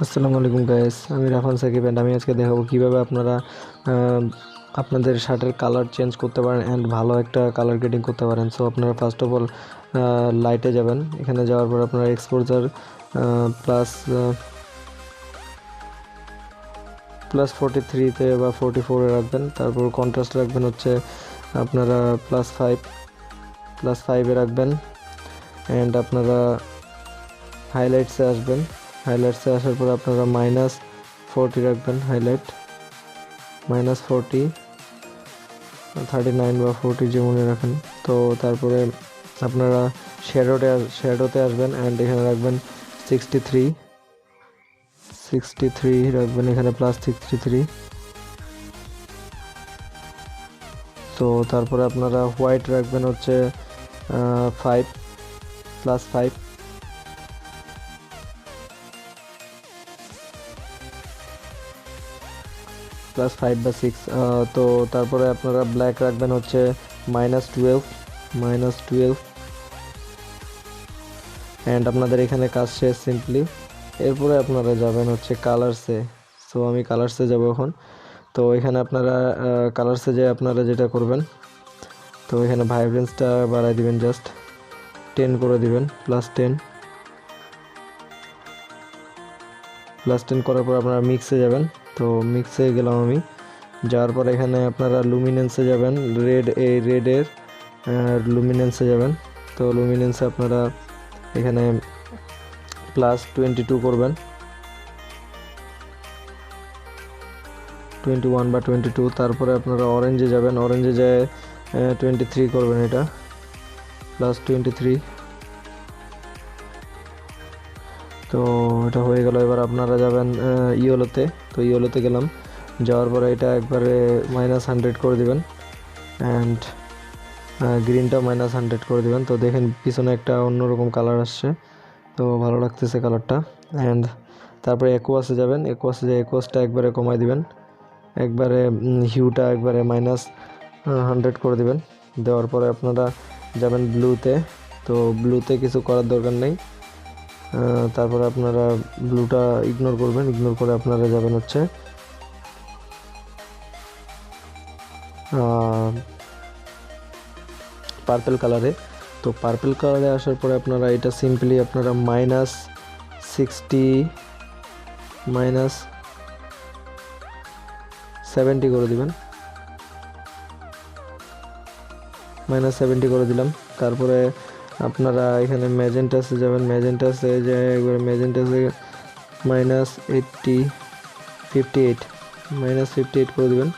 আসসালামু আলাইকুম গাইস, আমি রাফান সাকিব এন্ড আমি আজকে দেখাবো কিভাবে আপনারা আহ, আপনাদের শার্টের কালার চেঞ্জ করতে পারেন এন্ড ভালো একটা কালার গ্রেডিং করতে পারেন। সো আপনারা ফার্স্ট অফ অল লাইটে যাবেন। এখানে যাওয়ার পর আপনারা এক্সপোজার প্লাস প্লাস 43-তে বা 44-এ রাখবেন। তারপর কন্ট্রাস্ট রাখবেন হচ্ছে আপনারা প্লাস 5 রাখবেন। এন্ড আপনারা হাইলাইটসে আসবেন। হাইলাইটসে আসার পর আপনারা -40 রাখবেন। -40, 39 বা 40 যেমনই রাখেন। তো তারপরে আপনারা শ্যাডোতে আসবেন অ্যান্ড এখানে রাখবেন 63 রাখবেন, এখানে +63। তো তারপরে আপনারা হোয়াইট রাখবেন হচ্ছে 5 +5। +5 বা 6। তো তারপরে আপনারা ব্ল্যাক রাখবেন হচ্ছে -12 অ্যান্ড আপনাদের এখানে কাজ শেষ সিম্পলি। এরপরে আপনারা যাবেন হচ্ছে কালারসে। সো আমি কালারসে যাব এখন। তো এখানে আপনারা কালারসে যে আপনারা যেটা করবেন, তো এখানে ভাইব্রেন্সটা বাড়াই দিবেন, জাস্ট 10 করে দিবেন, +10 করার পর আপনারা মিক্সে যাবেন। তো মিক্সে গেলাম আমি। যাওয়ার পর এখানে আপনারা লুমিনেন্সে যাবেন, রেডের লুমিনেন্সে যাবেন। তো লুমিনেন্সে আপনারা এখানে +22 করবেন, 21 বা 22। তারপরে আপনারা অরেঞ্জে যাবেন, অরেঞ্জে যায় 23 করবেন, এটা +23। তো এটা হয়ে গেল। এবার আপনারা যাবেন ইয়েলোতে। তো ইয়েলোতে গেলাম, যাওয়ার পরে এটা একবারে -100 করে দিবেন অ্যান্ড গ্রিনটা -100 করে দিবেন। তো দেখেন পিছনে একটা অন্যরকম কালার আসছে, তো ভালো লাগতেছে কালারটা। অ্যান্ড তারপরে অ্যাকোয়াসে যাবেন, অ্যাকোয়াসটা একবারে কমাই দিবেন, একবারে হিউটা একবারে -100 করে দিবেন। দেওয়ার পরে আপনারা যাবেন ব্লুতে। তো ব্লুতে কিছু করার দরকার নেই। তারপরে আপনারা ব্লুটা ইগনোর করবেন, ইগনোর করে আপনারা যাবেন হচ্ছে পার্পেল কালারে। তো পার্পেল কালারে আসার পরে আপনারা এটা সিম্পলি আপনারা -60 -70 করে দিবেন, -70 করে দিলাম। তারপরে আপনারা এখানে ম্যাজেন্টাসে যাবেন, ম্যাজেন্টাসে যে একবার ম্যাজেন্টাসে -58 -58 করে দিবেন।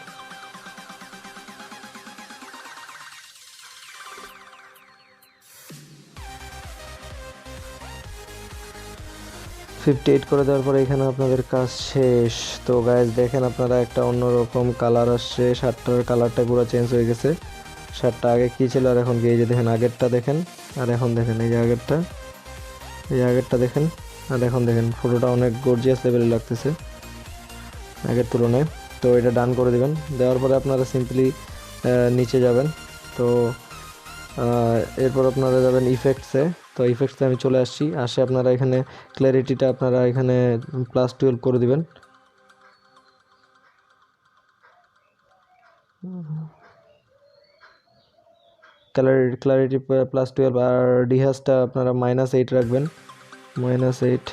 করে দেওয়ার পরে এখানে আপনাদের কাজ শেষ। তো গাইজ দেখেন আপনারা একটা অন্যরকম কালার আসছে, শার্টটার কালারটা পুরো চেঞ্জ হয়ে গেছে। শার্টটা আগে কী ছিল আর এখন কি, এই যে দেখেন আগেরটা দেখেন আর এখন দেখেন, এই যে আগেরটা দেখেন আর এখন দেখেন, ফটোটা অনেক গর্জিয়াস লেভেলে লাগতেছে আগের তুলনায়। তো এটা ডান করে দিবেন। দেওয়ার পরে আপনারা সিম্পলি নিচে যাবেন। তো এরপর আপনারা যাবেন ইফেক্টসে। তো ইফেক্টসে আমি চলে আসে আপনারা এখানে ক্ল্যারিটিটা আপনারা এখানে +12 করে দিবেন। ক্লারিটি +12 আর ডিহাসটা আপনারা -8 রাখবেন, -8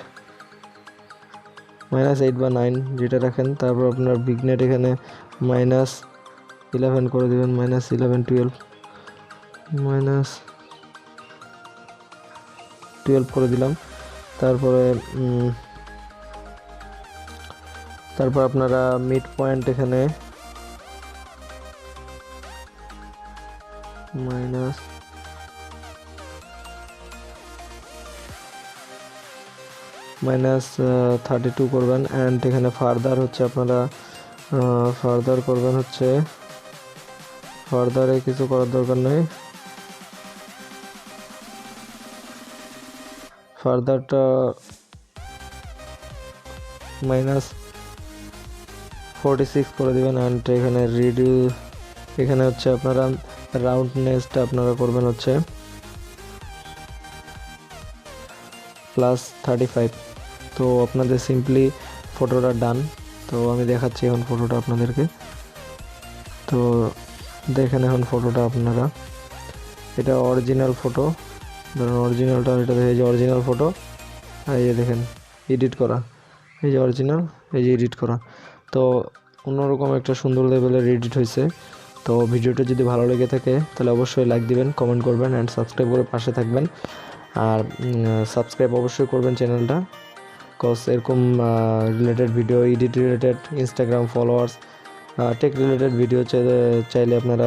বা 9 যেটা রাখেন। তারপর আপনার বিগনেট এখানে -11 করে দিবেন, -11 12 -12 করে দিলাম। তারপরে আপনারা মিড পয়েন্ট এখানে -32 করবেন। অ্যান্ড এখানে ফার্দার হচ্ছে আপনারা ফার্দার করবেন হচ্ছে, ফার্দারে কিছু করার দরকার নেই। ফার্দারটা -46 করে দিবেন। অ্যান্ড এখানে এখানে হচ্ছে আপনারা রাউন্ডনেসটা আপনারা করবেন হচ্ছে +35। তো আপনাদের সিম্পলি ফটোটা ডান। তো আমি দেখাচ্ছি এখন ফটোটা আপনাদেরকে। তো দেখেন এখন ফটোটা আপনারা, এটা অরিজিনাল ফটো, ধরুন অরিজিনালটা, এটা এই যে অরিজিনাল ফটো, এই যে দেখেন এডিট করা, এই যে অরিজিনাল, এই যে এডিট করা। তো অন্যরকম একটা সুন্দর লেভেলের এডিট হয়েছে। তো ভিডিওটা যদি ভালো লেগে থাকে তাহলে অবশ্যই লাইক দিবেন, কমেন্ট করবেন অ্যান্ড সাবস্ক্রাইব করে পাশে থাকবেন। আর সাবস্ক্রাইব অবশ্যই করবেন চ্যানেলটা, কজ এরকম related video, edit related, Instagram followers, tech related video চাইলে আপনারা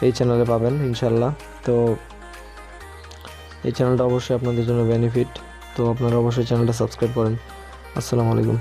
এই চ্যানেলে পাবেন ইনশাল্লাহ। তো এই চ্যানেলটা অবশ্যই আপনাদের জন্য বেনিফিট। তো আপনারা অবশ্যই চ্যানেলটা সাবস্ক্রাইব করেন। আসসালামু আলাইকুম।